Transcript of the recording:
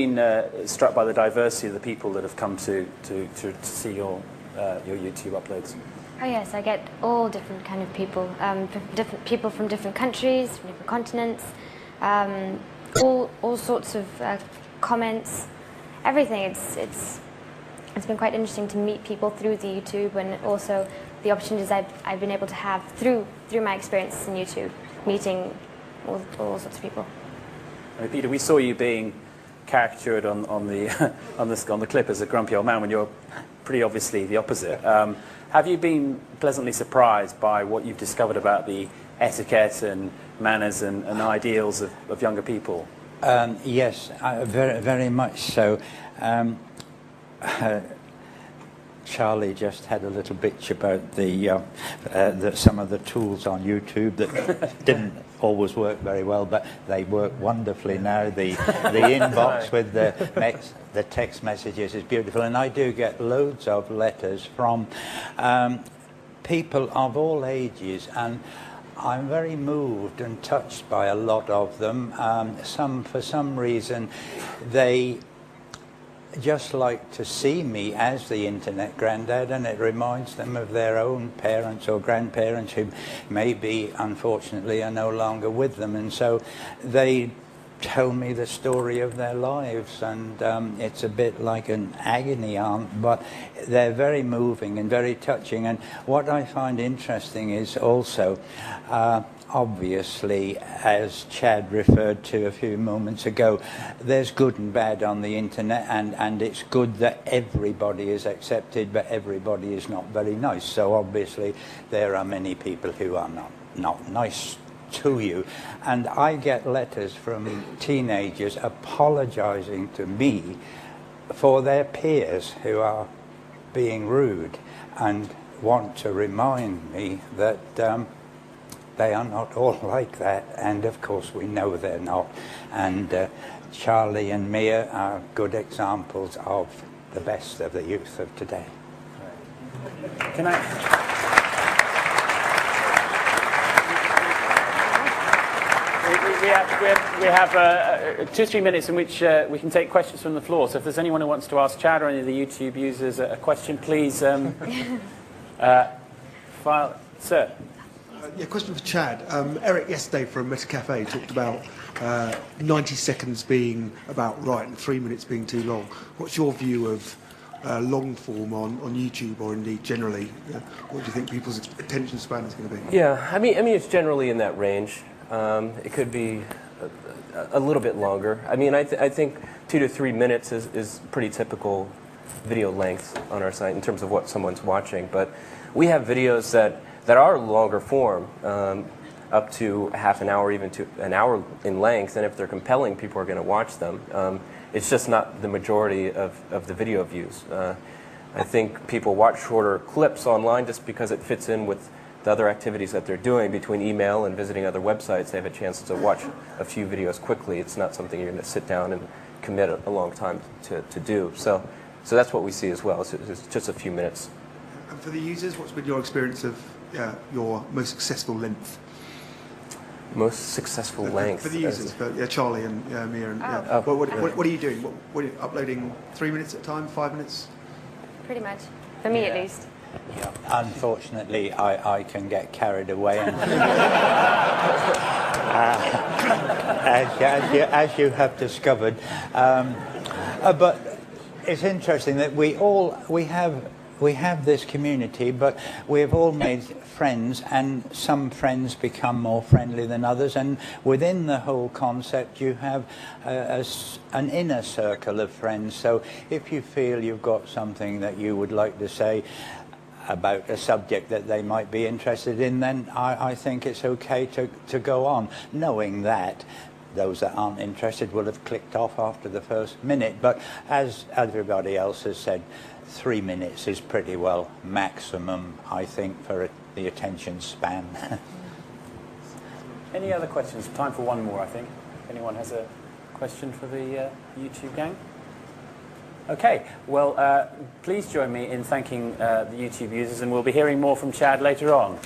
been struck by the diversity of the people that have come to see your YouTube uploads? Oh yes, I get all different kind of people, different people from different countries, from different continents, all sorts of comments, everything. It's been quite interesting to meet people through the YouTube, and also the opportunities I've been able to have through my experiences in YouTube, meeting all sorts of people. Peter, we saw you being caricatured on the clip as a grumpy old man when you're pretty obviously the opposite. Have you been pleasantly surprised by what you've discovered about the etiquette and manners and ideals of younger people? Yes, very, very much so. Charlie just had a little bitch about some of the tools on YouTube that didn't always work very well, but they work wonderfully now. The inbox with the text messages is beautiful, and I do get loads of letters from people of all ages, and I'm very moved and touched by a lot of them. For some reason, they just like to see me as the internet granddad, and it reminds them of their own parents or grandparents who maybe, unfortunately, are no longer with them, and so they tell me the story of their lives, and it's a bit like an agony aunt, but they're very moving and very touching. And what I find interesting is also, obviously, as Chad referred to a few moments ago, there's good and bad on the internet, and it's good that everybody is accepted, but everybody is not very nice. So obviously there are many people who are not nice to you, and I get letters from teenagers apologizing to me for their peers who are being rude, and want to remind me that they are not all like that, and of course we know they're not. And Charlie and Mia are good examples of the best of the youth of today. Can I? We have 2 or 3 minutes in which we can take questions from the floor. So if there's anyone who wants to ask Chad or any of the YouTube users a question, please file. Sir. Yeah, question for Chad. Eric yesterday from Meta Cafe talked about 90 seconds being about right and 3 minutes being too long. What's your view of long form on YouTube, or indeed generally? What do you think people's attention span is going to be? Yeah, I mean it's generally in that range. It could be a little bit longer. I mean, I think 2 to 3 minutes is pretty typical video length on our site in terms of what someone's watching. But we have videos that are longer form, up to half an hour, even to an hour in length, and if they're compelling, people are going to watch them. It's just not the majority of the video views. I think people watch shorter clips online just because it fits in with the other activities that they're doing. Between email and visiting other websites, they have a chance to watch a few videos quickly. It's not something you're going to sit down and commit a long time to do. So that's what we see as well. It's just a few minutes. And for the users, what's been your experience of your most successful length? Most successful length? For the users, but Charlie and Mia. And, what are you doing? What are you uploading 3 minutes at a time, 5 minutes? Pretty much. For me, at least. Yeah. Unfortunately, I can get carried away, and as you have discovered. But it's interesting that we have this community, but we've all made friends, and some friends become more friendly than others, and within the whole concept you have an inner circle of friends. So if you feel you've got something that you would like to say about a subject that they might be interested in, then I think it's okay to go on, knowing that those that aren't interested will have clicked off after the first minute. But as everybody else has said, 3 minutes is pretty well maximum, I think, for the attention span. Any other questions? Time for one more, I think. If anyone has a question for the YouTube gang? Okay, well, please join me in thanking the YouTube users, and we'll be hearing more from Chad later on.